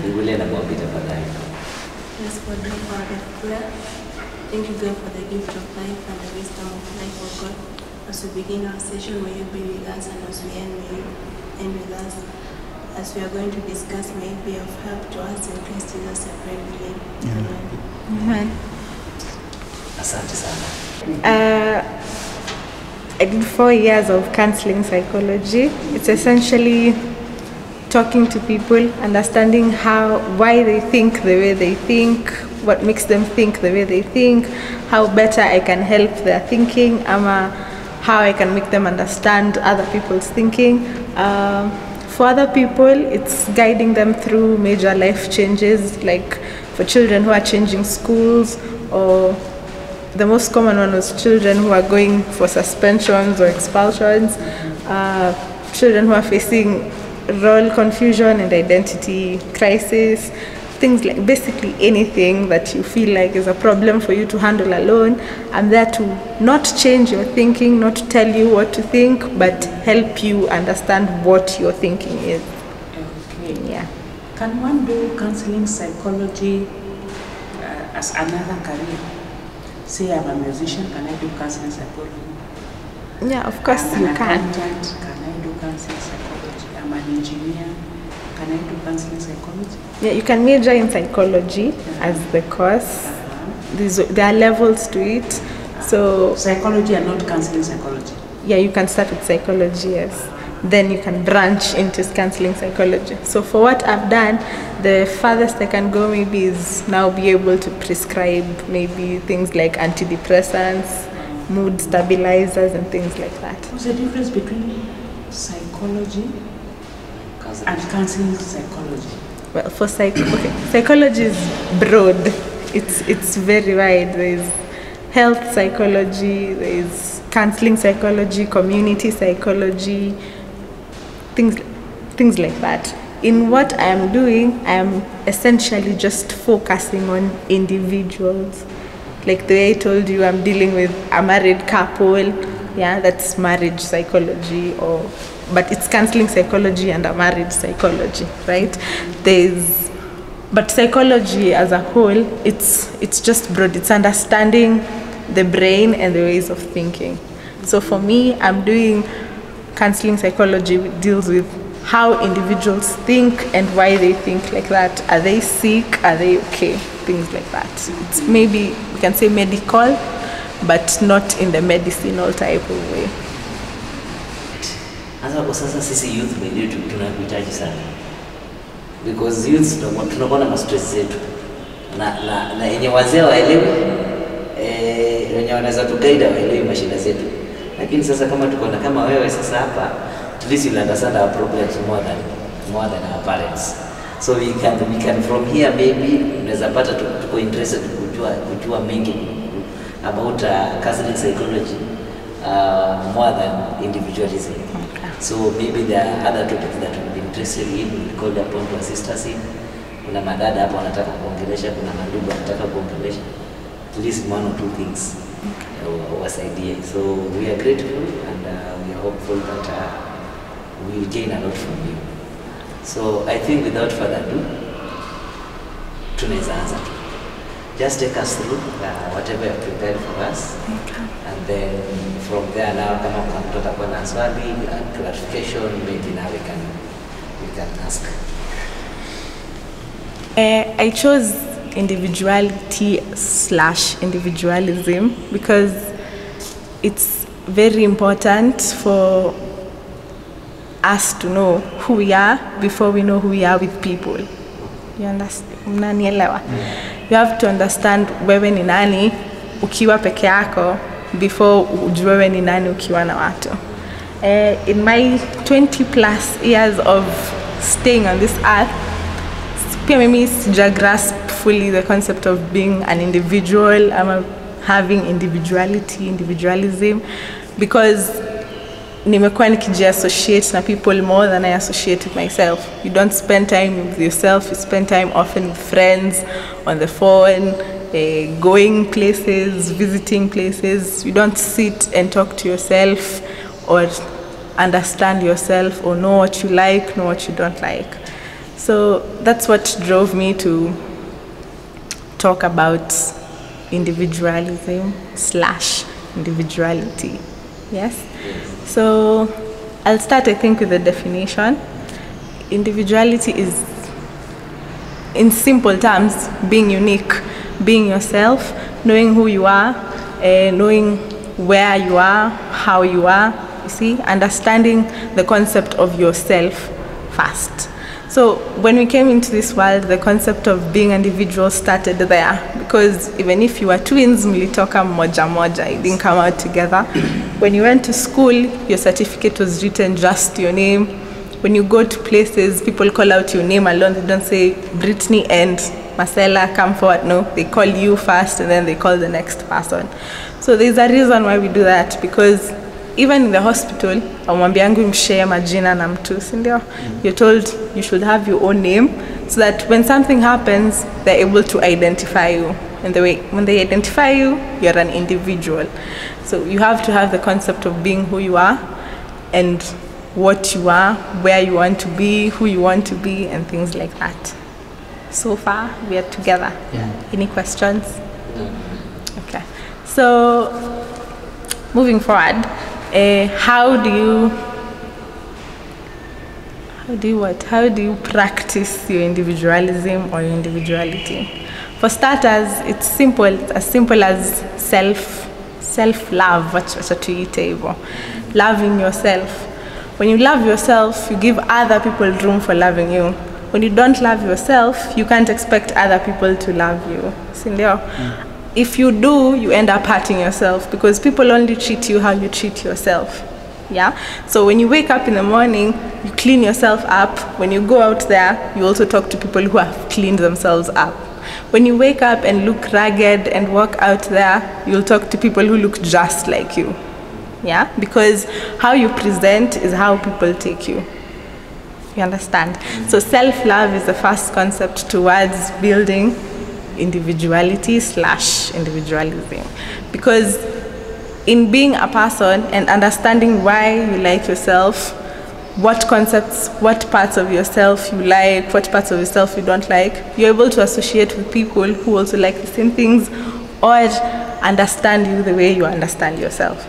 Fungulia na mwambie tafadhali. Yes, for the Father, prayer. Thank you, God, for the gift of life and the wisdom of life, oh God. As we begin our session, may you be with us, and as we end, may you end with us. As we are going to discuss, may it be of help to us in Christ Jesus, I pray and believe. Amen. Amen. Asante sana. I did 4 years of counseling psychology. It's essentially talking to people, understanding why they think the way they think, what makes them think the way they think, how better I can help their thinking, how I can make them understand other people's thinking. For other people, it's guiding them through major life changes, like for children who are changing schools, or the most common one was children who are going for suspensions or expulsions, children who are facing role confusion and identity crisis, things like basically anything that you feel like is a problem for you to handle alone. I'm there to not change your thinking, not tell you what to think, but help you understand what your thinking is. Okay. Yeah. Can one do counseling psychology as another career? Say I'm a musician, can I do counseling psychology? Yeah, of course I'm you an can. accountant, can I do counseling psychology? I'm an engineer, can I do counseling psychology? Yeah, you can major in psychology as the course. There are levels to it. So psychology and not counseling psychology? Yeah, you can start with psychology, yes. Then you can branch into counseling psychology. So for what I've done, the farthest I can go maybe is now be able to prescribe maybe things like antidepressants, mood stabilizers and things like that. What's the difference between psychology and counseling psychology? Well, for psychology is broad. It's very wide. There's health psychology, there's counseling psychology, community psychology, things like that. In what I am doing, I am essentially just focusing on individuals. Like the way I told you, I'm dealing with a married couple. Yeah, that's marriage psychology, but it's counseling psychology and a marriage psychology, right? But psychology as a whole, it's just broad. It's understanding the brain and the ways of thinking. So for me, I'm doing counseling psychology, which deals with how individuals think and why they think like that. Are they sick? Are they okay? Things like that. It's maybe, we can say medical, but not in the medicinal type of way. Sasa sisi youth wenyewe tunakuhitaji sana. Because youth tunakuwa na stress zetu. Na yenye wazee waelewe, wenye wanaweza tuguide waelewe mashida zetu. Lakini sasa kama tuko na kama wewe sasa hapa, at least you'll understand our problems more than our parents. So we can from here maybe unaweza pata tuko interested kujua mengi about counseling psychology more than individualism. Okay. So maybe there are other topics that we'll be interested in, we'll call upon to assist us in. Kuna madada hapa wanataka kuongelesha, kuna mandugu wanataka kuongelesha. At least one or two things. idea. So we are grateful and we are hopeful that we will gain a lot from you. So I think without further ado, tunaweza anza tu. Just take us through whatever you have prepared for us. Okay. And then from there now, kama kuna mtu atakuwa na swali, clarification, maybe now we can ask. I chose individuality/individualism because it's very important for us to know who we are before we know who we are with people. You understand? Unanielewa? You have to understand wewe ni nani ukiwa peke yako before ujue wewe ni nani ukiwa na watu. In my 20+ years of staying on this earth, pia mimi sija grasp fully the concept of being an individual. I'm having individualism, because nimekuwa nikijiassociate na people more than I associate with myself. You don't spend time with yourself, you spend time often with friends, on the phone, going places, visiting places. You don't sit and talk to yourself or understand yourself or know what you like, know what you don't like. So that's what drove me to talk about individualism / individuality. Yes? So I'll start, I think, with the definition. Individuality is, in simple terms, being unique, being yourself, knowing who you are, knowing where you are, how you are, you see, understanding the concept of yourself first. So when we came into this world, the concept of being an individual started there, because even if you were twins, mlitoka moja moja, it didn't come out together. When you went to school, your certificate was written just your name. When you go to places, people call out your name alone. They don't say Britney and Marcela, come forward. No, they call you first and then they call the next person. So there's a reason why we do that, because even in the hospital, awambiangu mshare majina na mtu, sindio? You're told you should have your own name so that when something happens, they're able to identify you. And when they identify you, you're an individual. So you have to have the concept of being who you are and what you are, where you want to be, who you want to be, and things like that. So far, we are together. Yeah. Any questions? Okay. So, moving forward, how do you practice your individualism or your individuality? For starters, it's simple. It's as simple as self-love. Loving yourself. When you love yourself, you give other people room for loving you. When you don't love yourself, you can't expect other people to love you. Sindio? If you do, you end up hurting yourself, because people only treat you how you treat yourself. Yeah? So when you wake up in the morning, you clean yourself up. When you go out there, you also talk to people who have cleaned themselves up. When you wake up and look ragged and walk out there, you'll talk to people who look just like you. Yeah? Because how you present is how people take you. You understand? So self-love is the first concept towards building individuality / individualism. Because in being a person and understanding why you like yourself, what concepts, what parts of yourself you like, what parts of yourself you don't like, you're able to associate with people who also like the same things or understand you the way you understand yourself.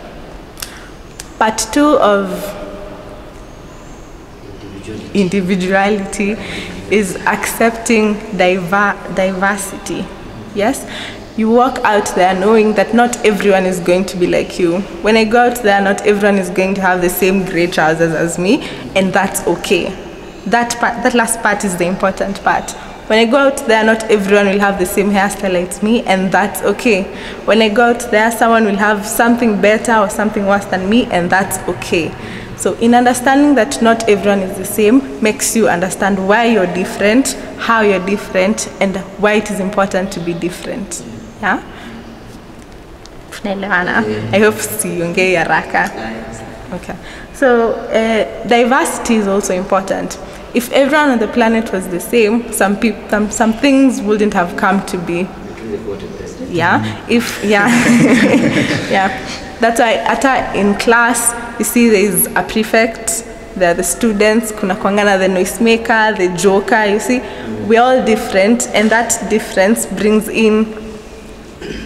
Part 2 of individuality is accepting diversity. Yes? You walk out there knowing that not everyone is going to be like you. When I go out there, not everyone is going to have the same gray trousers as me, and that's okay. That last part is the important part. When I go out there, not everyone will have the same hairstyle as me, and that's okay. When I go out there, someone will have something better or something worse than me, and that's okay. So in understanding that not everyone is the same makes you understand why you're different, how you're different, and why it is important to be different. Yeah? I hope siongei haraka. Okay. So diversity is also important. If everyone on the planet was the same, some things wouldn't have come to be. Yeah. Yeah. That's why in class, you see there is a prefect, there are the students, kuna kwangana the noisemaker, the joker, you see. We're all different, and that difference brings in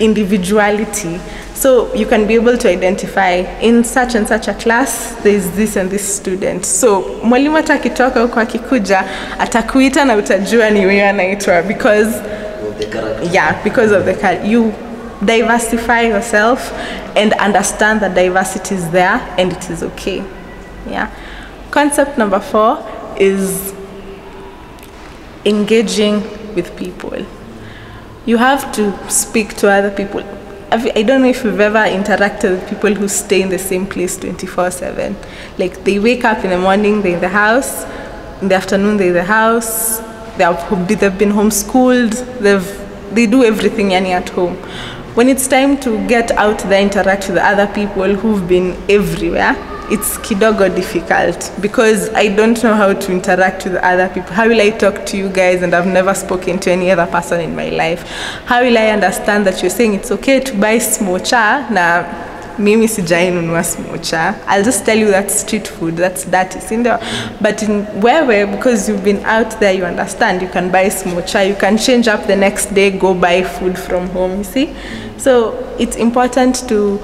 individuality. So you can be able to identify in such and such a class, there is this and this student. So mwalimu atakitoka huko akikuja, atakuita na utajua ni wewe anaitwa, because of the character. You diversify yourself and understand that diversity is there and it is okay. Yeah. Concept number 4 is engaging with people. You have to speak to other people. I don't know if you've ever interacted with people who stay in the same place 24/7. Like they wake up in the morning, they're in the house, in the afternoon they're in the house, they've been homeschooled, they do everything at home. When it's time to get out there, interact with other people who've been everywhere, it's kidogo difficult because I don't know how to interact with other people. How will I talk to you guys and I've never spoken to any other person in my life? How will I understand that you're saying it's okay to buy smocha na mimi sijai nunua smocha. I'll just tell you that's street food, that's dirty, sindio? But in wewe, because you've been out there, you understand, you can buy smocha, you can change up the next day, go buy food from home, you see? So it's important to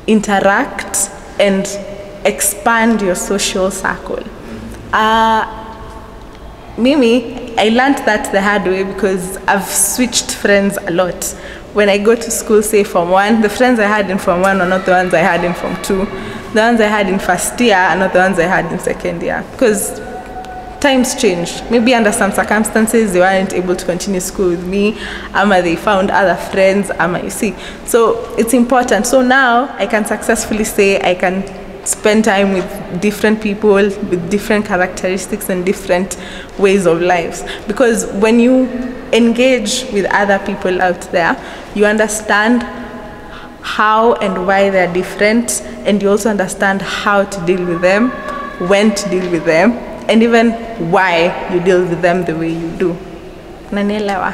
interact and expand your social circle. Mimi, I learned that the hard way because I've switched friends a lot. When I go to school, say Form 1, the friends I had in Form 1 are not the ones I had in Form 2. The ones I had in first year are not the ones I had in second year. Because times changed. Maybe under some circumstances, they weren't able to continue school with me, ama they found other friends, ama you see. So it's important. So now I can successfully say I can spend time with different people with different characteristics and different ways of lives. Because when you engage with other people out there, you understand how and why they're different, and you also understand how to deal with them, when to deal with them, and even why you deal with them the way you do. Nanielewa?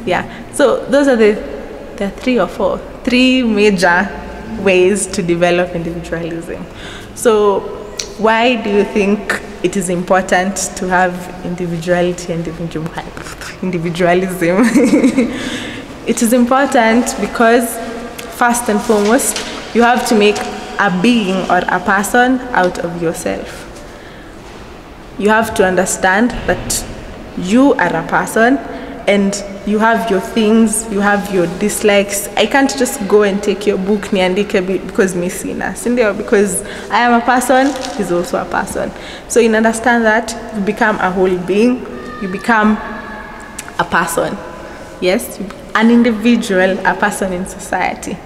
Yeah. So those are the 3 major ways to develop individualism. So why do you think it is important to have individuality and individualism? It is important because first and foremost, you have to make a being or a person out of yourself. You have to understand that you are a person and you have your things, you have your dislikes. I can't just go and take your book niandike because me sina. Sindio, because I am a person, he's also a person. So you understand that you become a whole being, you become a person. Yes, an individual, a person in society.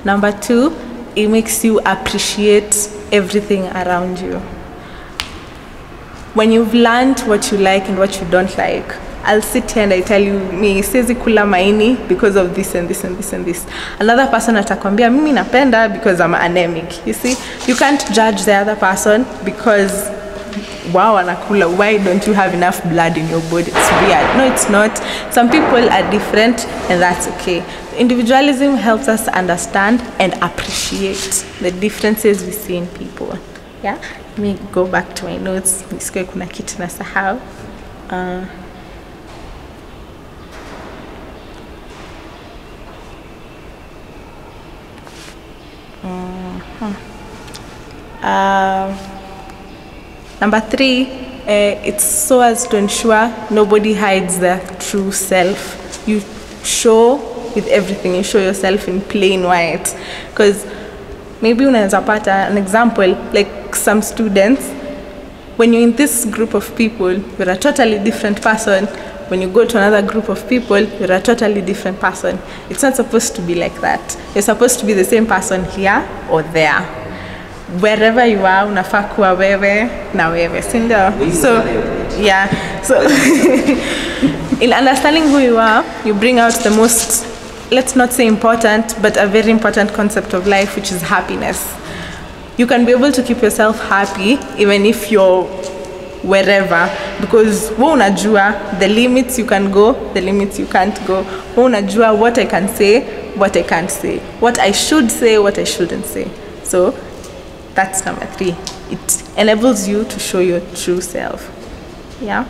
Number 2, it makes you appreciate everything around you. When you've learned what you like and what you don't like, I'll sit here and I tell you, me siwezi kula maini because of this and this and this and this. Another person atakwambia, mimi napenda because I'm anemic. You see, you can't judge the other person because wow, anakula, why don't you have enough blood in your body? It's weird. No, it's not. Some people are different and that's okay. Individualism helps us understand and appreciate the differences we see in people. Yeah? Let me go back to my notes. Nisikuwe kuna kitu nasahau. Number 3, it's so as to ensure nobody hides their true self. You show with everything, you show yourself in plain white. Because maybe unaweza pata an example, like some students, when you're in this group of people, you're a totally different person. When you go to another group of people, you're a totally different person. It's not supposed to be like that. You're supposed to be the same person here or there. Wherever you are, unafaa kuwa wewe na wewe, sindio? So, yeah. So, in understanding who you are, you bring out the most, let's not say important, but a very important concept of life, which is happiness. You can be able to keep yourself happy even if you're wherever, because wewe unajua the limits you can go, the limits you can't go. Wewe unajua what I can say, what I can't say, what I should say, what I shouldn't say. So that's number 3. It enables you to show your true self. Yeah.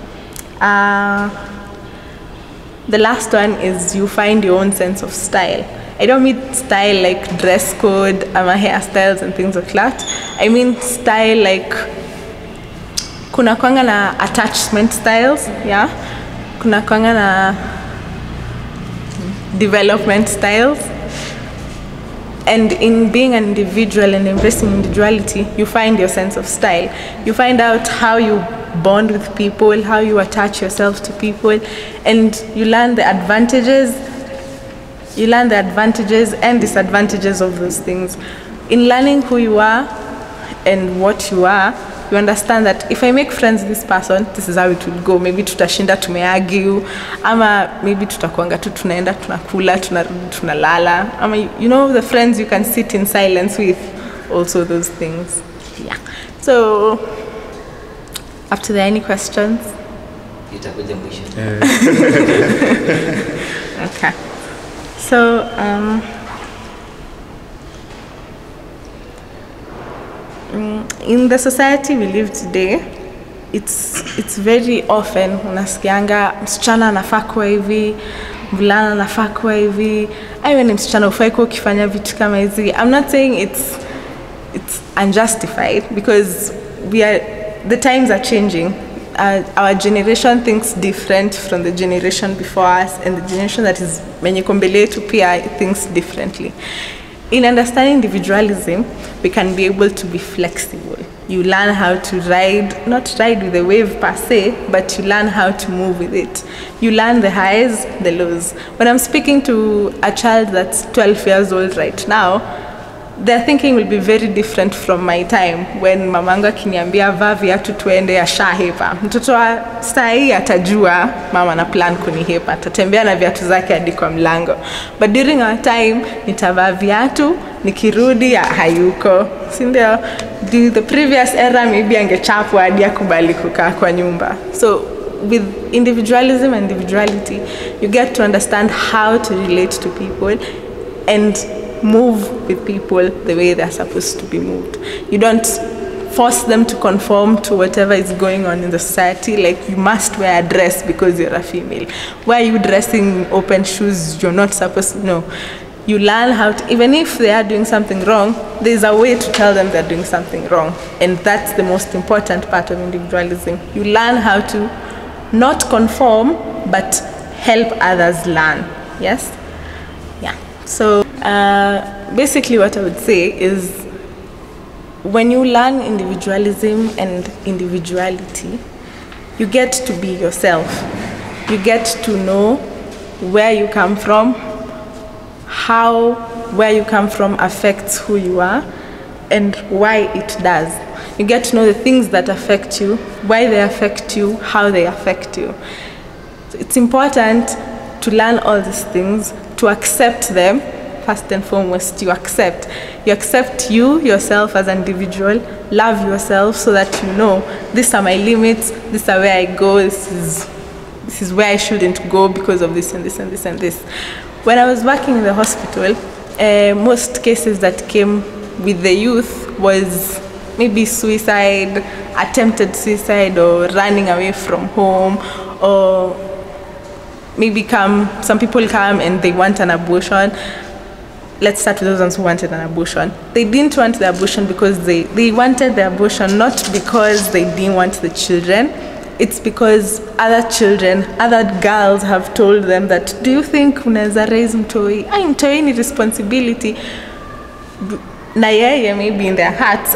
The last one is you find your own sense of style. I don't mean style like dress code, hairstyles and things like that. I mean style like kuna kwanga na attachment styles, yeah. Kuna kwanga na development styles. And in being an individual and embracing individuality, you find your sense of style. You find out how you bond with people, how you attach yourself to people, and you learn the advantages. You learn the advantages and disadvantages of those things. In learning who you are and what you are, you understand that if I make friends with this person, this is how it will go. Maybe tutashinda tumeargue, ama maybe tutakuanga tu tunaenda tunakula, tunarudi tunalala. Ama you know the friends you can sit in silence with, also those things. Yeah. So after there any questions? Itakuja mwisho. Okay. So In the society we live today, it's very often unasikianga msichana anafaa kuwa hivi, mvulana anafaa kuwa hivi. Wewe ni msichana ufai kuwa ukifanya vitu kama hizi. I'm not saying it's unjustified, because the times are changing. Our generation thinks different from the generation before us, and the generation that is menye kombele yetu pia thinks differently. In understanding individualism, we can be able to be flexible. You learn how to not ride with the wave per se, but you learn how to move with it. You learn the highs, the lows. When I'm speaking to a child that's 12 years old right now, their thinking will be very different from my time when mamangu akiniambia vaa viatu tuende ashahepa. Mtoto wa sai atajua mama na plan kunihepa, atatembea na viatu zake hadi kwa mlango. But during our time nitavaa viatu, nikirudi hayuko. Si ndio? The previous era maybe angechapwa hadi akubali kukaa kwa nyumba. So with individualism and individuality, you get to understand how to relate to people and move with people the way they're supposed to be moved. You don't force them to conform to whatever is going on in the society, like you must wear a dress because you're a female. Why are you dressing open shoes? You're not supposed to. No. You learn how to, even if they are doing something wrong, there's a way to tell them they're doing something wrong. And that's the most important part of individualism. You learn how to not conform, but help others learn. Yes? Yeah. So basically what I would say is, when you learn individualism and individuality, you get to be yourself. You get to know where you come from, how where you come from affects who you are, and why it does. You get to know the things that affect you, why they affect you, how they affect you. So it's important to learn all these things, to accept them. First and foremost, you accept you yourself as an individual, love yourself, so that you know, these are my limits, these are where I go, this is where I shouldn't go because of this and this and this and this. When I was working in the hospital, most cases that came with the youth was maybe suicide, attempted suicide, or running away from home, or maybe some people come and they want an abortion. Let's start with those ones who wanted an abortion. They didn't want the abortion because they wanted the abortion, not because they didn't want the children. It's because other girls have told them that, do you think unaweza raise mtoi? Mtoi ni responsibility. Na yeye, maybe in their hearts,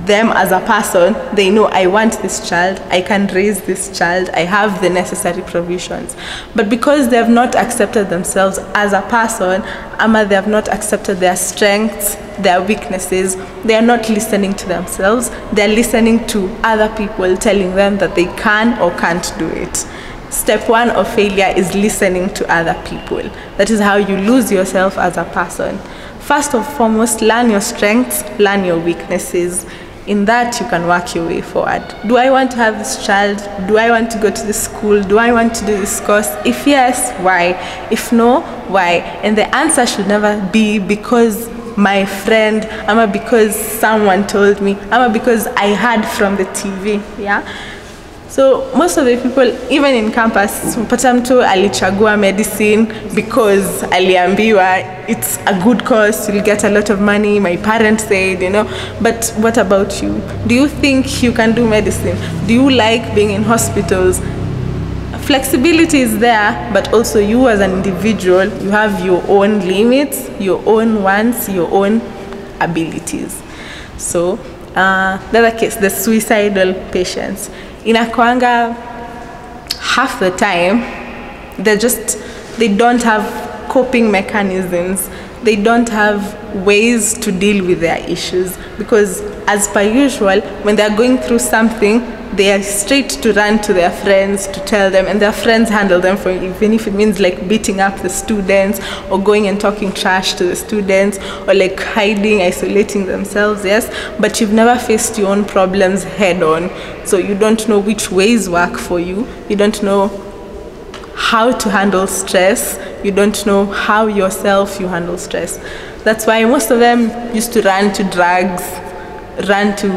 them as a person, they know, I want this child, I can raise this child, I have the necessary provisions. But because they have not accepted themselves as a person, they have not accepted their strengths, their weaknesses, they are not listening to themselves, they are listening to other people telling them that they can or can't do it. Step one of failure is listening to other people. That is how you lose yourself as a person. First and foremost, learn your strengths, learn your weaknesses. In that, you can work your way forward. Do I want to have this child? Do I want to go to this school? Do I want to do this course? If yes, why? If no, why? And the answer should never be because my friend, because someone told me, because I heard from the TV. Yeah. So most of the people, even in campus, mpata mtu alichagua medicine because aliambiwa it's a good course, you'll get a lot of money, my parents said, But what about you? Do you think you can do medicine? Do you like being in hospitals? Flexibility is there, but also you as an individual, you have your own limits, your own wants, your own abilities. So the other case, the suicidal patients. Inakwanga half the time they don't have coping mechanisms, they don't have ways to deal with their issues, because as per usual, when they are going through something, they are straight to run to their friends to tell them, and their friends handle them, for even if it means like beating up the students or going and talking trash to the students or like hiding, isolating themselves. Yes, but you've never faced your own problems head on, so you don't know which ways work for you. You don't know how to handle stress. You don't know how yourself you handle stress. That's why most of them used to run to drugs, run to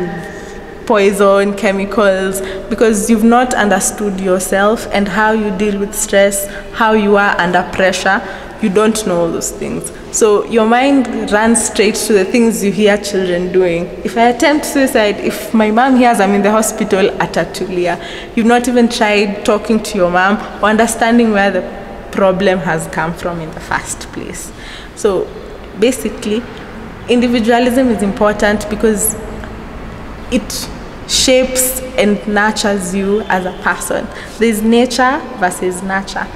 poison, chemicals, because you've not understood yourself and how you deal with stress, how you are under pressure. You don't know all those things. So your mind runs straight to the things you hear children doing. If I attempt suicide, if my mom hears I'm in the hospital, atatulia. You've not even tried talking to your mom or understanding where the problem has come from in the first place. So basically, individualism is important because it shapes and nurtures you as a person. There's nature versus nurture.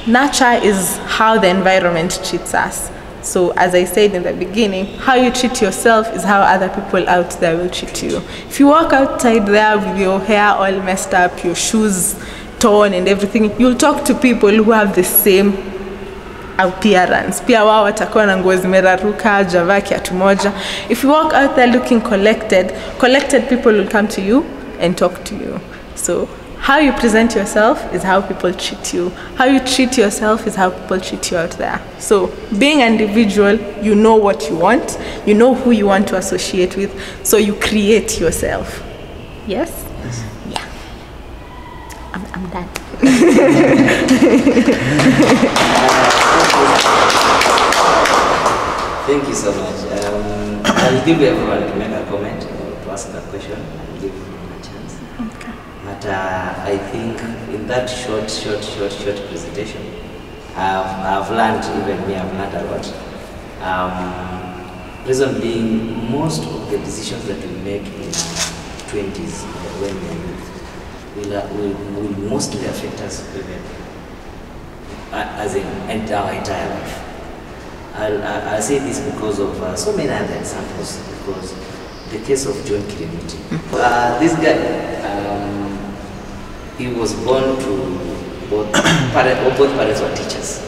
Nurture is how the environment treats us. So as I said in the beginning, how you treat yourself is how other people out there will treat you. If you walk outside there with your hair all messed up, your shoes torn and everything, you'll talk to people who have the same appearance. Pia wao watakuwa na nguo zimeraruka, javaa kiatu moja. If you walk out there looking collected people will come to you and talk to you. So how you present yourself is how people treat you. How you treat yourself is how people treat you out there. So being an individual, you know what you want, you know who you want to associate with, so you create yourself. Yes? Yeah. I'm done. Thank you so much. I'll give everyone to make a comment or to ask a question and give them a chance. Okay. But I think in that short presentation, I've learned, even me, I've learned a lot. Reason being, most of the decisions that we make in our 20s when we are youth will mostly affect us women, as in our entire life. I'll say this because of so many other examples, because the case of John Kirimiti. This guy, he was born to both parents were teachers.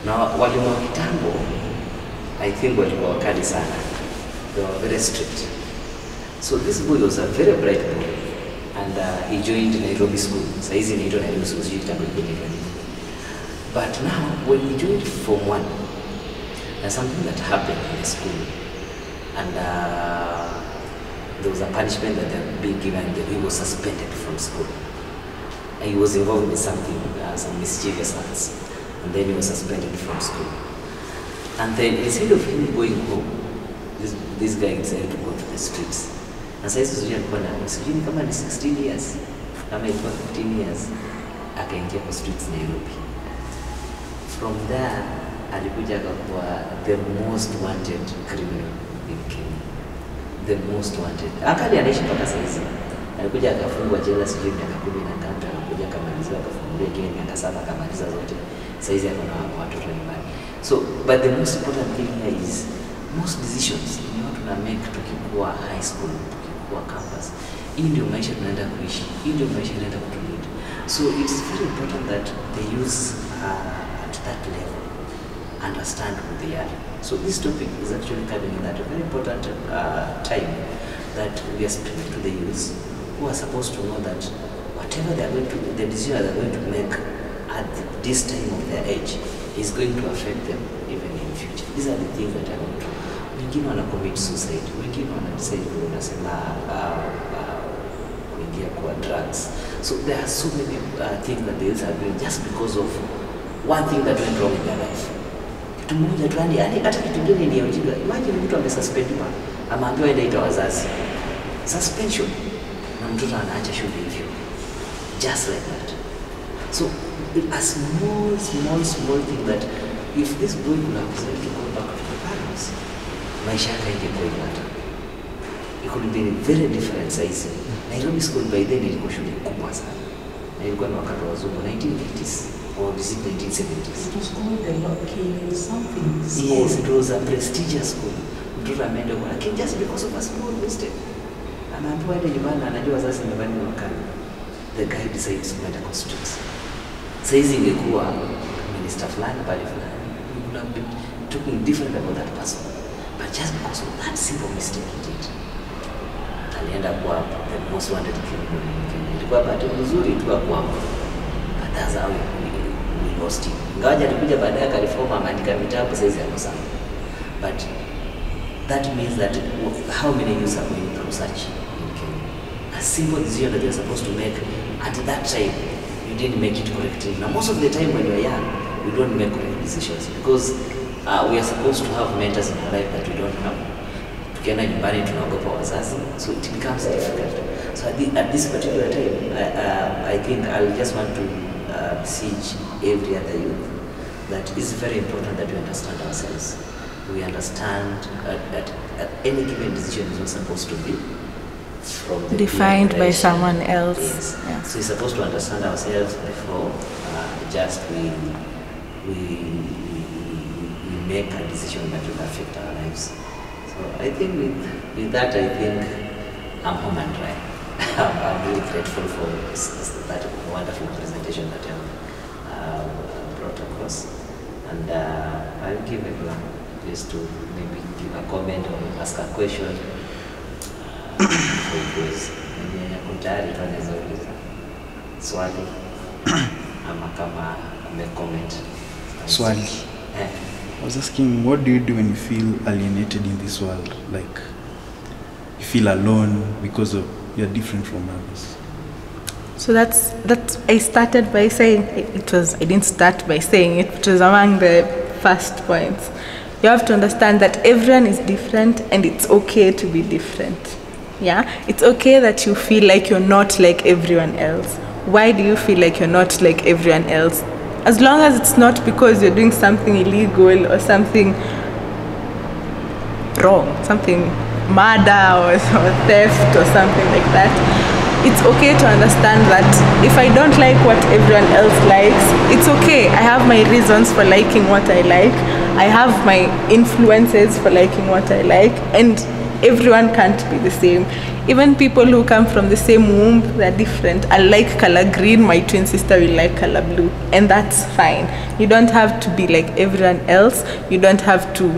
Now, walimu wa kitambo, I think walikuwa wakali sana. They were very strict. So this boy was a very bright boy, and he joined Nairobi school. So he's in Nairobi school, but now, when he joined Form 1, there's something that happened in the school, and there was a punishment that had been given. He was suspended from school. And he was involved in something, some mischievous acts, and then he was suspended from school. And then instead of him going home, this guy decided to go to the streets. And so he's kama ni 16 years, kama ilikuwa 15 years, akaingia kwa streets Nairobi. From there, alikuja akakuwa the most wanted criminal in Kenya. The most wanted. Akali anaishi mpaka sasa. Alikuja akafungwa jela sijui miaka 13, akakuja akamaliza akafunguliwa jela miaka 7 akamaliza zote. Sasa ako na watoto nyumbani. So, but the most important thing here is most decisions ni watu na make tukikuwa high school, tukikuwa campus. Hii ndio maisha tunaenda kuishi. Hii ndio maisha tunaenda kutulia. So it is very important that they use at that level, understand who they are. So this topic is actually coming in at a very important time that we are speaking to the youth who are supposed to know that whatever they are going to, the decision they are going to make at this time of their age is going to affect them even in the future. These are the things that are going to. Wengine wana commit suicide, wengine wana decide unasema kuingia kwa drugs. So there are so many things that the youth are doing just because of one thing that went wrong in their life. Kitu mmoja tu, yani hata kitu kingine ni ujinga. Imagine mtu amesuspendiwa, ameambiwa aende ita wazazi. Suspension. Na mtoto anaacha shule hivyo. Just like that. So a small thing that if this boy could have decided to go back to the parents, maisha yake ingekuwa imata. It could have been very different size. Nairobi school by then ilikuwa shule kubwa sana. Na ilikuwa ni wakati wa wazungu 1980s or is it 1970s? It was called the Kayo something. Yes, it was a prestigious school. Mtoto ameenda kwa lakini just because of a small mistake. Anaambiwa aende nyumbani, anajua sasa nyumbani ni wakati. The guy decides to go to streets. Saizi ingekuwa minister fulani pale fulani, we would have been talking different about that person. But just because of that simple mistake he did, alienda kuwa the most wanted criminal in Kenya. Ilikuwa bahati nzuri tu kwa but that's how we lost him. Ingawaje alikuja baadaye akareform, ameandika vitabu, saizi ako sawa. But that means that how many youths are going become such in Kenya. A simple decision that you're supposed to make at that time, you didn't make it correctly. Now, most of the time when you're young, we don't make correct decisions because we are supposed to have mentors in our life that we don't have. Tukienda nyumbani tunaogopa wazazi, so it becomes difficult. So at this particular time, I think I'll just want to beseech every other youth that it's very important that we understand ourselves. We understand that any given decision is not supposed to be from the Defined by someone else. Yes. Yeah. So we're supposed to understand ourselves before just we make a decision that will affect our lives. So I think with that, I think I'm home and dry. I'm really grateful for that wonderful presentation that you have brought across. And I'll give everyone just to maybe give a comment or ask a question. Because tayari tunaweza uliza swali ama kama comment. Swali. I was asking, what do you do when you feel alienated in this world? Like, you feel alone because of you're different from others. So that's I started by saying I didn't start by saying it, it was among the first points. You have to understand that everyone is different and it's okay to be different. Yeah, it's okay that you feel like you're not like everyone else. Why do you feel like you're not like everyone else? As long as it's not because you're doing something illegal or something wrong, something murder or theft or something like that, it's okay to understand that if I don't like what everyone else likes, it's okay. I have my reasons for liking what I like. I have my influences for liking what I like, and everyone can't be the same. Even people who come from the same womb, they're different. I like color green, my twin sister will like color blue, and that's fine. You don't have to be like everyone else. You don't have to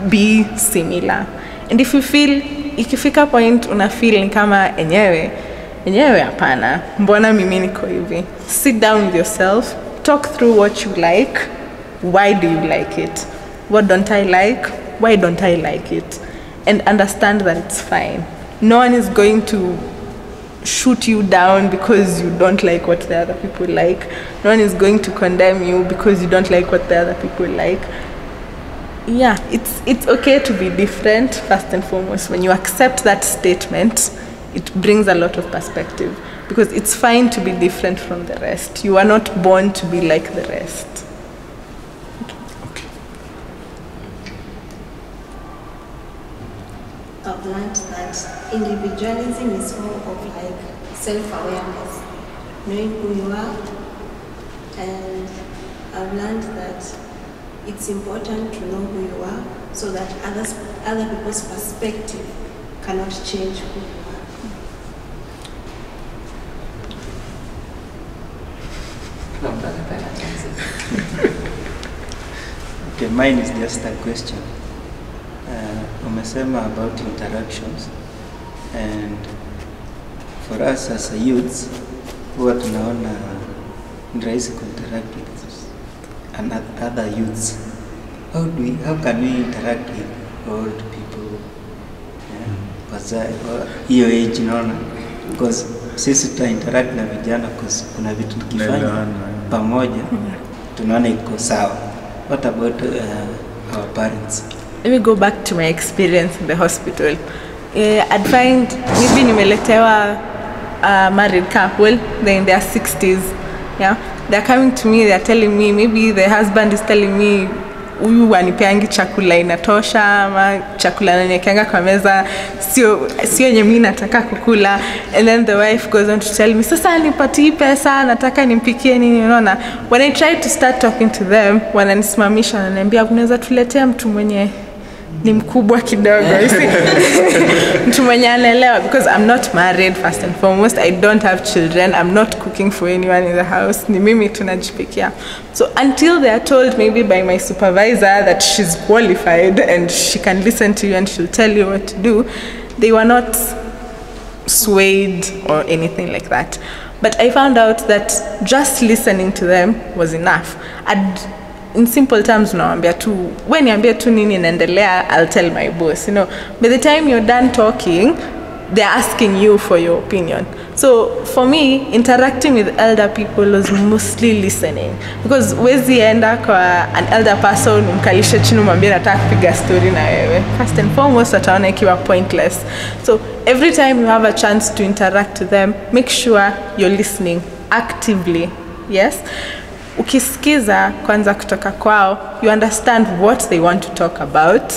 be similar. And if you feel, ikifika point una feel ni kama enyewe hapana, mbona mimi niko hivi, sit down with yourself, talk through what you like. Why do you like it? What don't I like? Why don't I like it? And understand that it's fine. No one is going to shoot you down because you don't like what the other people like. No one is going to condemn you because you don't like what the other people like. Yeah, it's okay to be different, first and foremost. When you accept that statement, it brings a lot of perspective, because it's fine to be different from the rest. You are not born to be like the rest. Okay. I've learned that individualism is more of like self-awareness, knowing who you are, and I've learned that it's important to know who you are so that other people's perspective cannot change who you are. Okay, mine is just a question. Umesema about interactions, and for us as a youth, huwa tunaona ni rahisi kuinteract with other youths. How can we interact with old people? Hiyo age naona, because sisi tuta interact na vijana because kuna vitu tukifanya pamoja tunaona iko sawa. What about our parents? Let me go back to my experience in the hospital. I'd find maybe nimeletewa a married couple, they're in their 60s. Yeah, they're coming to me, they're telling me, maybe the husband is telling me, huyu wanipeangi chakula inatosha, ama chakula naniekanga kwa meza sio yenye mimi nataka kukula. And then the wife goes on to tell me, sasa nipatie pesa, nataka nimpikie nini, unaona. When I try to start talking to them, wananisimamisha na wananiambia unaweza tuletea mtu mwenye ni mkubwa kidogo, mtu mwenye anaelewa, because I'm not married first and foremost. I don't have children. I'm not cooking for anyone in the house. Ni mimi tunajipikia. So until they are told maybe by my supervisor that she's qualified and she can listen to you and she'll tell you what to do, they were not swayed or anything like that. But I found out that just listening to them was enough. in simple terms unawambia tu we niambie tu nini inaendelea, I'll tell my boss, you know. By the time you're done talking, they're asking you for your opinion. So for me, interacting with elder people was mostly listening, because wezi enda kwa an elder person umkalishe chini umwambie nataka kupiga story na wewe. First and foremost ataona ikiwa pointless. So every time you have a chance to interact with them, make sure you're listening actively. Yes, ukisikiza kwanza kutoka kwao, you understand what they want to talk about,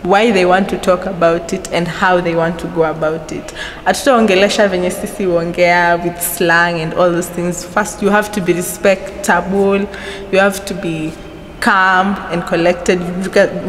why they want to talk about it, and how they want to go about it. Atutaongelesha venye sisi uongea with slang and all those things. First, you have to be respectable, you have to be calm and collected.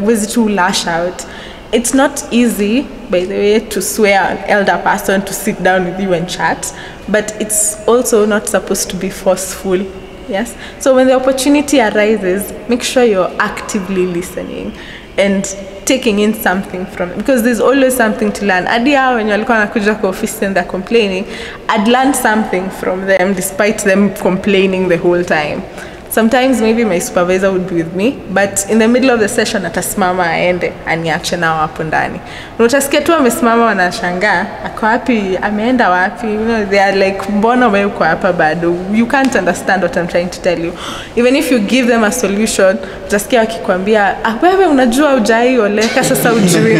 Wezi to lash out. It's not easy, by the way, to swear an elder person to sit down with you and chat, but it's also not supposed to be forceful. Yes? So when the opportunity arises, make sure you're actively listening and taking in something from it, because there's always something to learn. Adia, when you're nakuja kwa office and they're complaining, I'd learned something from them despite them complaining the whole time. Sometimes maybe my supervisor would be with me, but in the middle of the session atasimama aende aniache nao hapo ndani. Unatasikia tu amesimama wanashangaa, ako wapi, ameenda wapi? You know, they are like, mbona wewe uko hapa bado? You can't understand what I'm trying to tell you. Even if you give them a solution, utasikia wakikwambia, wewe unajua hujaioleka sasa ujui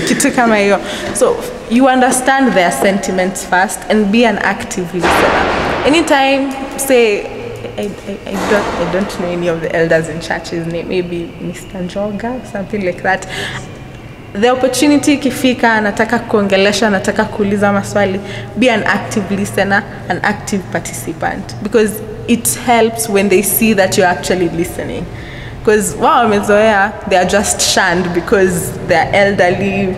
kitu kama hiyo. So you understand their sentiments first and be an active listener. Anytime, say, I don't know any of the elders in churches, maybe Mr. Njoga, something like that. The opportunity kifika, anataka kuongelesha, anataka kuuliza maswali, be an active listener, an active participant, because it helps when they see that you're actually listening. Because wow, mezoea, they are just shunned because they're elderly.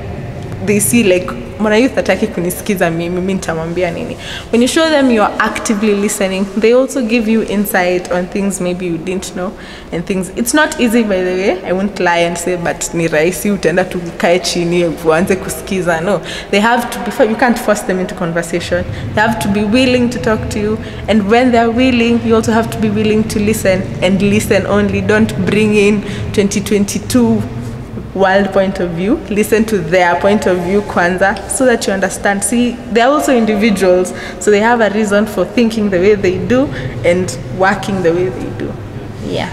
They see like, mwana youth ataki kunisikiza mimi nitamwambia nini. When you show them you're actively listening, they also give you insight on things maybe you didn't know and things. It's not easy, by the way. I won't lie and say but ni rahisi utaenda tu kae chini uanze kusikiza. No, they have to be, you can't force them into conversation. They have to be willing to talk to you, and when they're willing, you also have to be willing to listen, and listen only. Don't bring in 2022 world point of view. Listen to their point of view kwanza, so that you understand. See, they're also individuals, so they have a reason for thinking the way they do and working the way they do. Yeah.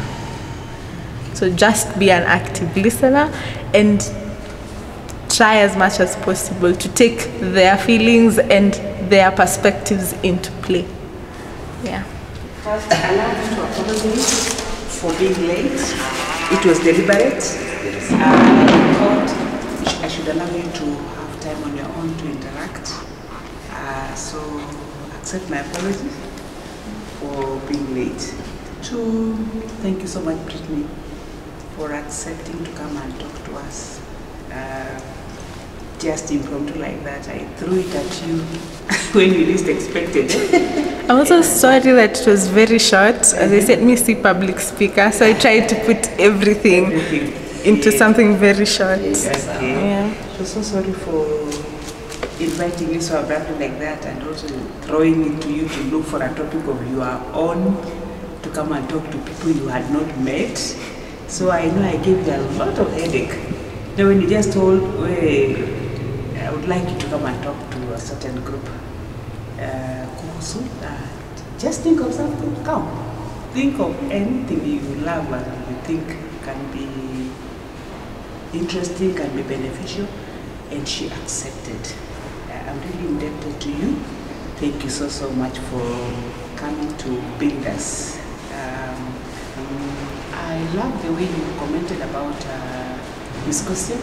So just be an active listener and try as much as possible to take their feelings and their perspectives into play. Yeah. First, allow me to apologize for being late. It was deliberate. I thought I should allow you to have time on your own to interact. So accept my apology for being late. Two, thank you so much, Britney, for accepting to come and talk to us. Just impromptu like that, I threw it at you when you least expected it. I'm also sorry that it was very short. As I said, me see public speaker, so I tried to put everything into something very short. Okay. Yeah. So sorry for inviting you so abruptly like that, and also throwing it to you to look for a topic of your own, to come and talk to people you had not met. So I know I gave you a lot of headache. Now when you just told, I would like you to come and talk to a certain group. Just think of something, come. Think of anything you love and you think can be interesting, can be beneficial, and she accepted. I'm really indebted to you. Thank you so much for coming to build us. I love the way you commented about this question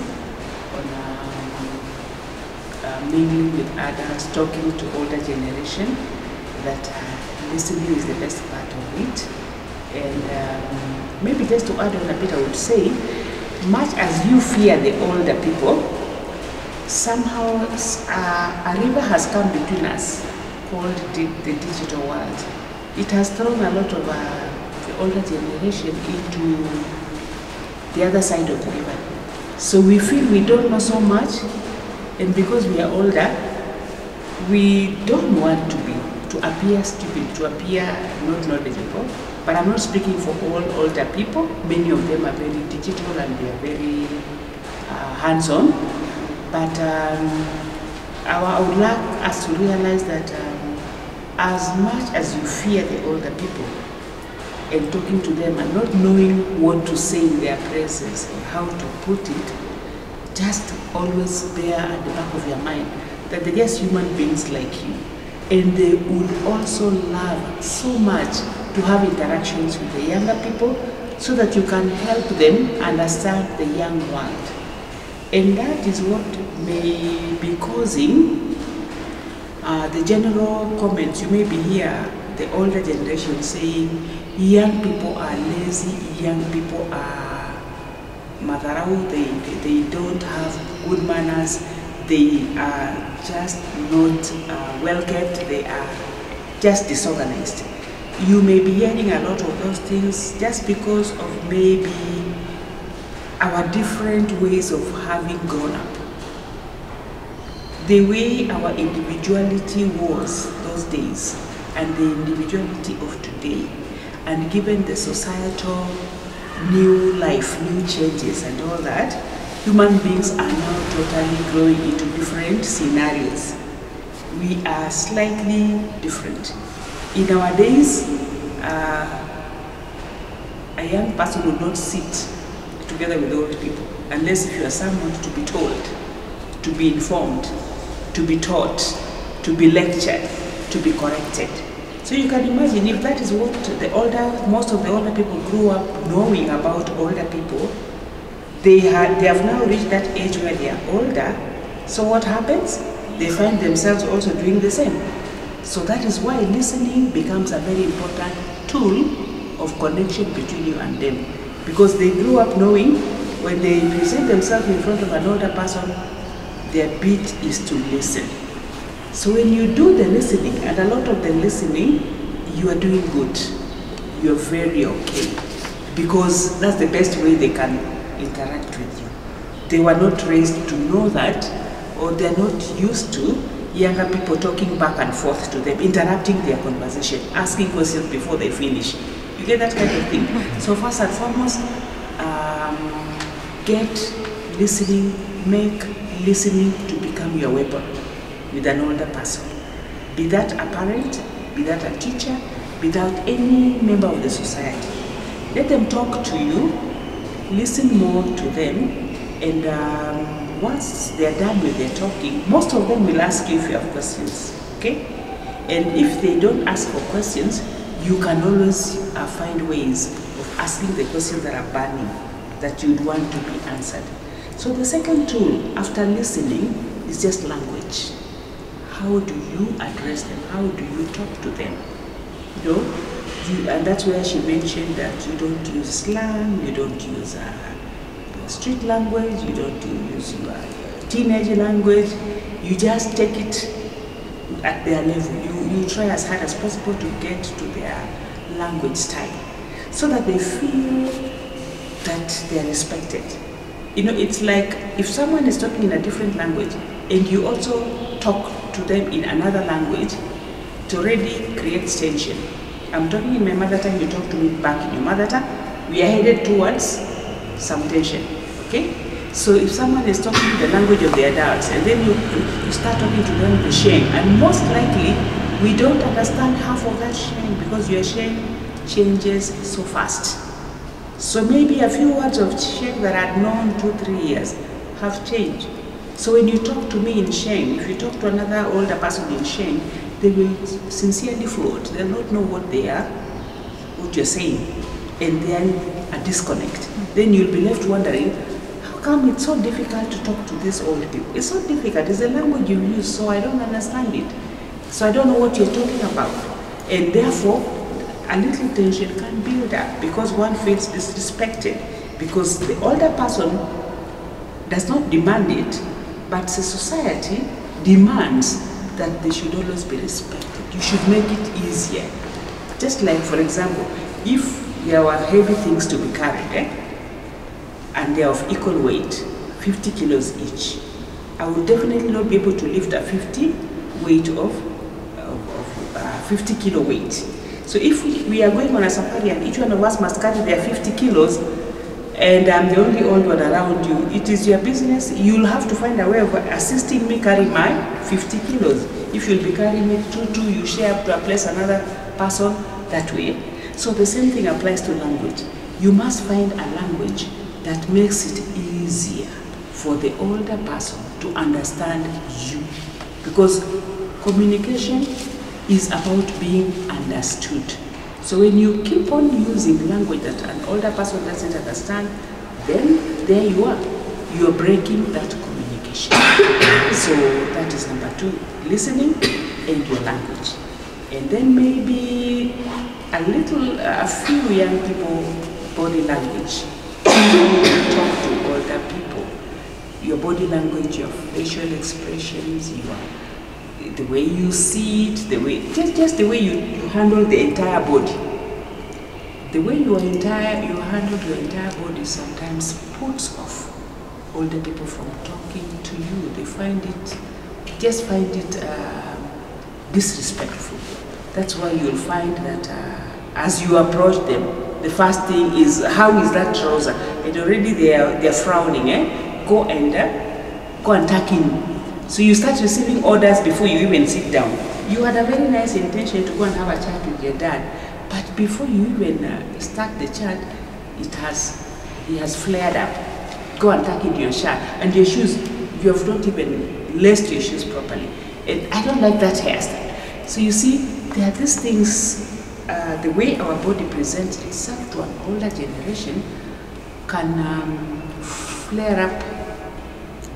on mingling with others, talking to older generation, that listening is the best part of it. And maybe just to add on a bit, I would say, much as you fear the older people, somehow a river has come between us called the digital world. It has thrown a lot of the older generation into the other side of the river. So we feel we don't know so much, and because we are older, we don't want to be to appear stupid, to appear not knowledgeable. But I'm not speaking for all older people. Many of them are very digital and they are very hands-on. But I would like us to realize that as much as you fear the older people and talking to them and not knowing what to say in their presence or how to put it, just always bear at the back of your mind that they're just human beings like you. And they would also love so much to have interactions with the younger people so that you can help them understand the young world. And that is what may be causing the general comments. You may be here, the older generation saying, young people are lazy, young people are madarau, they don't have good manners, they are just not well kept, they are just disorganized. You may be hearing a lot of those things just because of maybe our different ways of having grown up. The way our individuality was those days and the individuality of today, and given the societal new life, new changes and all that, human beings are now totally growing into different scenarios. We are slightly different. In our days, a young person would not sit together with old people unless if you are someone to be told, to be informed, to be taught, to be lectured, to be corrected. So you can imagine if that is what most of the older people grew up knowing about older people, they have now reached that age where they are older. So what happens? They find themselves also doing the same. So that is why listening becomes a very important tool of connection between you and them. Because they grew up knowing when they present themselves in front of an older person, their bit is to listen. So when you do the listening, and a lot of the listening, you are doing good. You're very okay. Because that's the best way they can interact with you. They were not raised to know that, or they're not used to younger people talking back and forth to them, interrupting their conversation, asking questions before they finish. You get that kind of thing. So first and foremost, get listening, make listening to become your weapon with an older person. Be that a parent, be that a teacher, be that any member of the society. Let them talk to you, listen more to them, and once they're done with their talking, most of them will ask you if you have questions, okay? And if they don't ask for questions, you can always find ways of asking the questions that are burning, that you'd want to be answered. So the second tool after listening is just language. How do you address them? How do you talk to them? You know, and that's where she mentioned that you don't use slang, you don't use street language, you don't use your teenage language, you just take it at their level. You try as hard as possible to get to their language style so that they feel that they are respected. You know, it's like if someone is talking in a different language and you also talk to them in another language, it already creates tension. I'm talking in my mother tongue, you talk to me back in your mother tongue, we are headed towards some tension, okay? So if someone is talking the language of the adults and then you start talking to them in Sheng, and most likely we don't understand half of that Sheng because your Sheng changes so fast. So maybe a few words of Sheng that I'd known 2-3 years have changed. So when you talk to me in Sheng, if you talk to another older person in Sheng, they will sincerely float. They'll not know what you're saying, and then a disconnect. Then you'll be left wondering, how come it's so difficult to talk to these old people? It's so difficult. It's a language you use, so I don't understand it. So I don't know what you're talking about. And therefore, a little tension can build up because one feels disrespected because the older person does not demand it, but the society demands that they should always be respected. You should make it easier. Just like, for example, if there were heavy things to be carried, and they are of equal weight, 50 kilos each, I would definitely not be able to lift a 50 weight of 50 kilo weight. So if we are going on a safari and each one of us must carry their 50 kilos, and I'm the only old one around you, it is your business. You'll have to find a way of assisting me carry my 50 kilos. If you'll be carrying it two, you share up to a place another person that way. So the same thing applies to language. You must find a language that makes it easier for the older person to understand you. Because communication is about being understood. So when you keep on using language that an older person doesn't understand, then there you are. You're breaking that communication. So that is number 2, listening and your language. And then maybe a few young people, body language. When you talk to older people, your body language, your facial expressions, the way you see it, just the way you handle the entire body. The way you handle your entire body sometimes puts off older people from talking to you. They find it disrespectful. That's why you'll find that as you approach them, the first thing is, how is that trouser? And already they're frowning, Go and tuck in. So you start receiving orders before you even sit down. You had a very nice intention to go and have a chat with your dad, but before you even start the chat, he has flared up. Go and tuck in your shirt and your shoes. You have not even laced your shoes properly. And I don't like that hairstyle. So you see, there are these things, the way our body presents itself to an older generation can flare up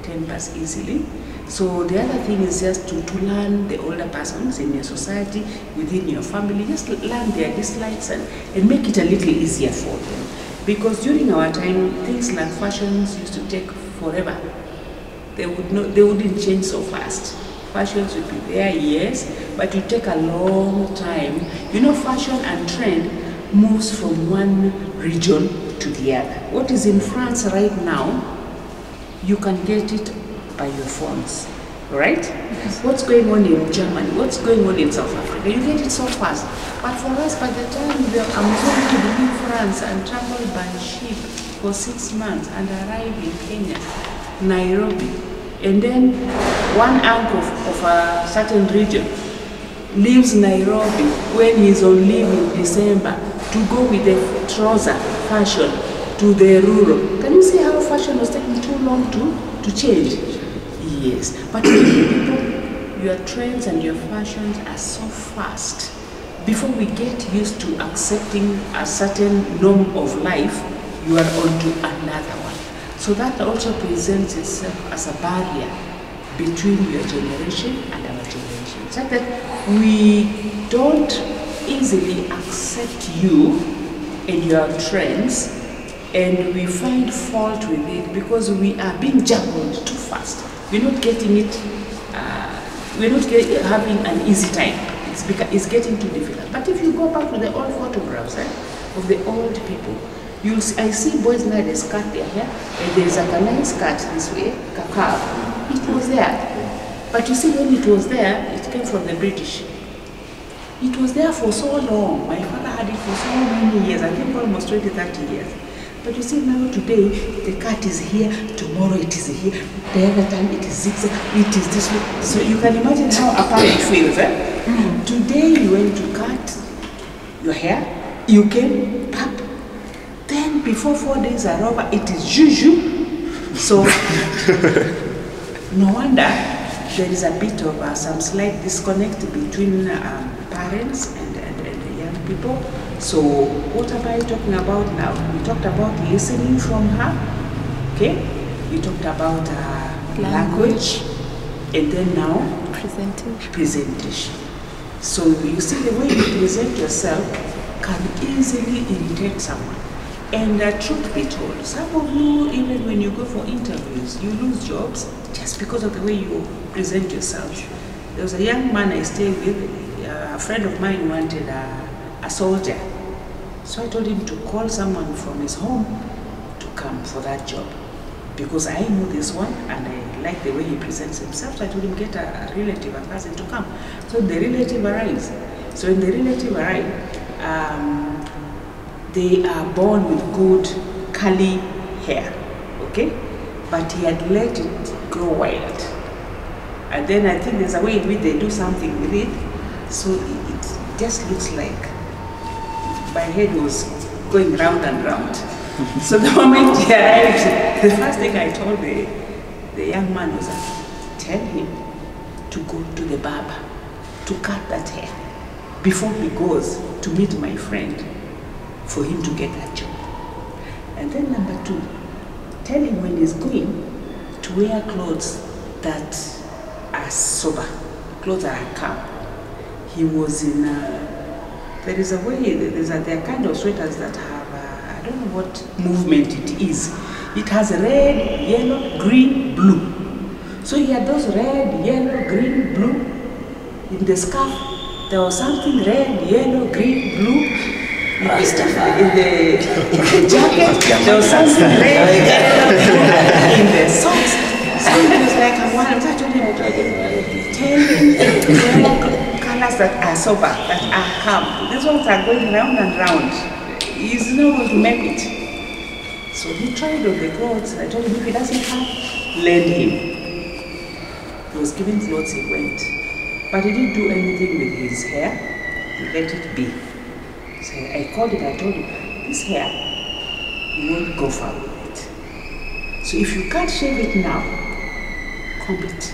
tempers easily. So the other thing is just to learn the older persons in your society, within your family, just learn their dislikes and make it a little easier for them. Because during our time, things like fashions used to take forever. They wouldn't change so fast. Fashions would be there, yes, but it would take a long time. You know, fashion and trend moves from one region to the other. What is in France right now, you can get it by your phones, right? Yes. What's going on in Germany? What's going on in South Africa? You get it so fast. But for us, by the time I'm going to leave France and travel by ship for 6 months and arrive in Kenya, Nairobi, and then one uncle of a certain region leaves Nairobi when he's on leave in December to go with the trouser fashion to the rural. Can you see how fashion was taking too long to change? Yes, but people, your trends and your fashions are so fast. Before we get used to accepting a certain norm of life, you are on to another one. So that also presents itself as a barrier between your generation and our generation. It's like that we don't easily accept you and your trends, and we find fault with it because we are being juggled too fast. We're not getting it, we're not having an easy time. It's getting too difficult. But if you go back to the old photographs of the old people, I see boys nowadays cut their hair, and there's a nice cut this way, a curve. It was there. But you see, when it was there, it came from the British. It was there for so long. My father had it for so many years, I think almost 20, 30 years. But you see now today, the cut is here, tomorrow it is here, the other time it is zigzag, it is this way. So you can imagine how apart it feels. Today you went to cut your hair, you came, pap, then before 4 days are over, it is juju. So no wonder there is a bit of some slight disconnect between parents and the young people. So what am I talking about now? We talked about listening from her, okay? We talked about language, and then now presentation. So you see, the way you present yourself can easily irritate someone. And truth be told, some of you, even when you go for interviews, you lose jobs just because of the way you present yourself. There was a young man I stayed with, a friend of mine wanted a soldier. So I told him to call someone from his home to come for that job, because I know this one and I like the way he presents himself. So I told him, get a relative, a cousin to come. So the relative arrives. So when the relative arrived, they are born with good curly hair, okay? But he had let it grow wild. And then I think there's a way in which they do something with it, so it just looks like my head was going round and round. So the moment he arrived, the first thing I told the young man was, tell him to go to the barber to cut that hair before he goes to meet my friend for him to get that job. And then number 2, tell him when he's going to wear clothes that are sober, clothes that are calm. He was in, there is a way, there are kind of sweaters that have, I don't know what movement it is. It has red, yellow, green, blue. So he had those red, yellow, green, blue. In the scarf, there was something red, yellow, green, blue. In the jacket, there was something red, yellow, blue. In the socks. So it was like, I'm touching him. Tell him colors that are sober, that are calm. These ones are going round and round. He's not going to make it. So he tried on the clothes. I told him if he doesn't have, lend him. He was given clothes, he went. But he didn't do anything with his hair. He let it be. So I called him, I told him, this hair, you won't go far with it. So if you can't shave it now, comb it.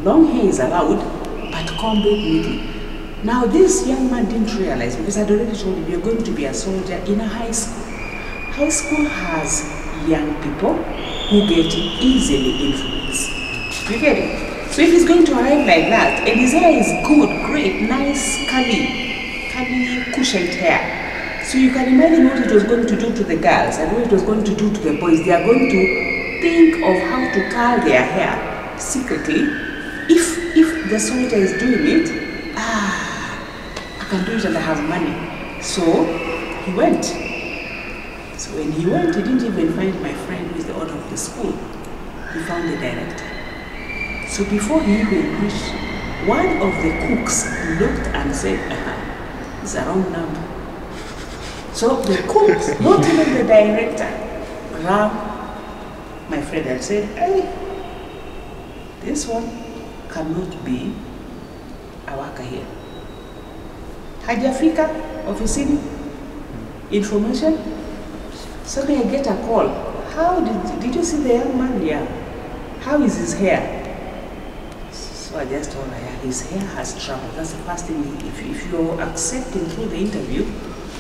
Long hair is allowed, but comb it neatly. Now this young man didn't realize, because I'd already told him, you're going to be a soldier in a high school. High school has young people who get easily influenced. You get it? So if he's going to arrive like that, and his hair is good, great, nice, curly, cushion hair. So you can imagine what it was going to do to the girls and what it was going to do to the boys. They are going to think of how to curl their hair secretly. If the soldier is doing it, I can do it and I have money. So he went. So when he went, he didn't even find my friend who is the owner of the school. He found the director. So before he even reached, one of the cooks looked and said, it's a wrong number. So the cooks, not even the director, rang my friend and said, hey, this one cannot be a worker here. Hajafika officini information. Suddenly I get a call. How did you see the young man here? How is his hair? So I just told her, yeah, his hair has trouble. That's the first thing. If you're accepting through the interview,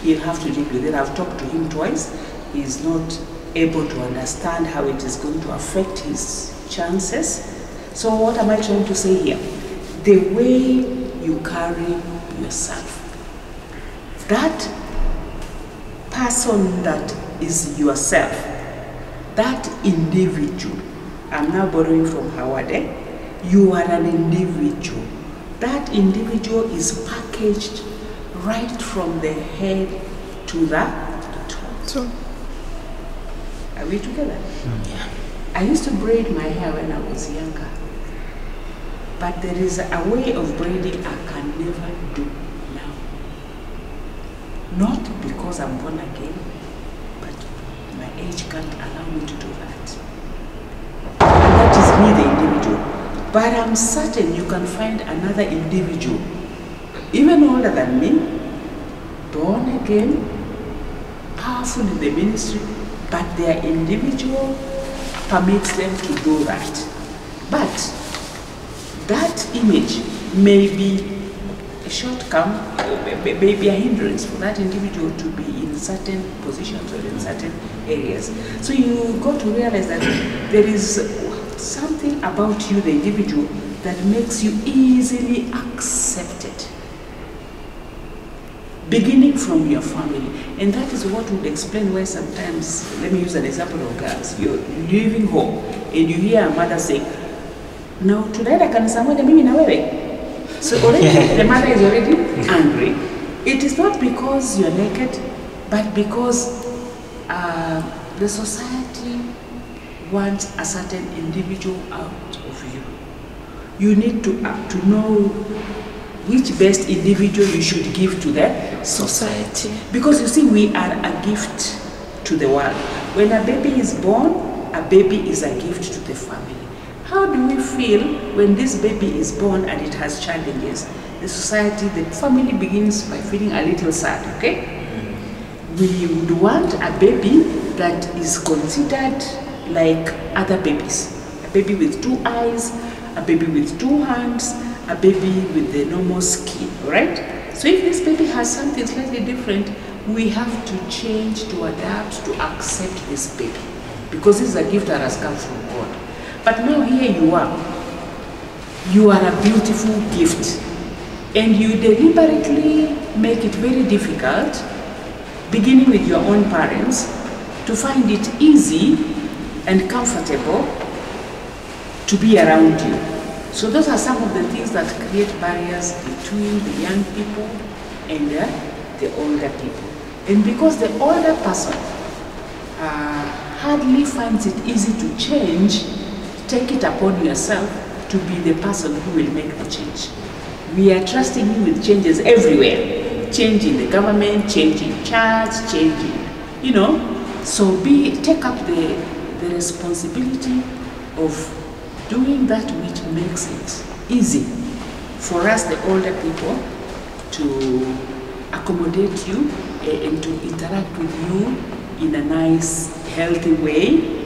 you'll have to deal with it. I've talked to him twice. He's not able to understand how it is going to affect his chances. So what am I trying to say here? The way you carry yourself. That person that is yourself, that individual, I'm now borrowing from Howard, you are an individual. That individual is packaged right from the head to the toe. Are we together? Yeah. I used to braid my hair when I was younger. But there is a way of braiding I can never do now. Not because I'm born again, but my age can't allow me to do that. And that is me, the individual. But I'm certain you can find another individual, even older than me, born again, powerful in the ministry, but their individual permits them to do that. But that image may be a shortcoming, may be a hindrance for that individual to be in certain positions or in certain areas. So you got to realize that there is something about you, the individual, that makes you easily accepted, beginning from your family. And that is what would explain why sometimes, let me use an example of girls, you're leaving home and you hear a mother say, no, tunaenda kanisa moja mimi na wewe. So already the mother is already angry. It is not because you're naked, but because the society wants a certain individual out of you. You need to know which best individual you should give to the society. Because you see, we are a gift to the world. When a baby is born, a baby is a gift to the family. How do we feel when this baby is born and it has challenges? The society, the family begins by feeling a little sad, okay? We would want a baby that is considered like other babies. A baby with 2 eyes, a baby with 2 hands, a baby with the normal skin, right? So if this baby has something slightly different, we have to change, to adapt, to accept this baby. Because this is a gift that has come from God. But now here you are. You are a beautiful gift. And you deliberately make it very difficult, beginning with your own parents, to find it easy and comfortable to be around you. So those are some of the things that create barriers between the young people and the older people. And because the older person hardly finds it easy to change, take it upon yourself to be the person who will make the change. We are trusting you with changes everywhere. Change in the government, change in church, change in, you know. So take up the responsibility of doing that which makes it easy for us, the older people, to accommodate you and to interact with you in a nice, healthy way,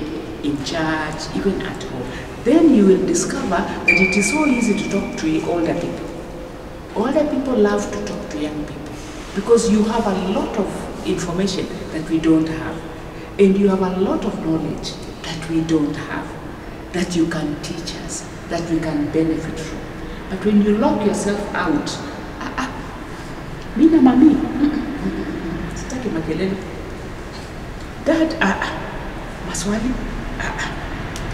in church, even at home. Then you will discover that it is so easy to talk to older people. Older people love to talk to young people because you have a lot of information that we don't have. And you have a lot of knowledge that we don't have, that you can teach us, that we can benefit from. But when you lock yourself out, mina mami, sitaki makelele. Dad, maswali,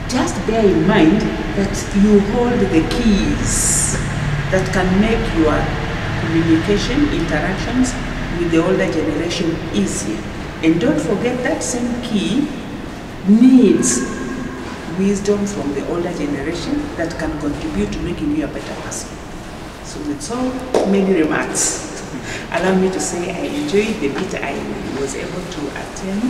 just bear in mind that you hold the keys that can make your communication, interactions with the older generation easier. And don't forget that same key needs wisdom from the older generation that can contribute to making you a better person. So with so many remarks, allow me to say I enjoyed the bit I was able to attend.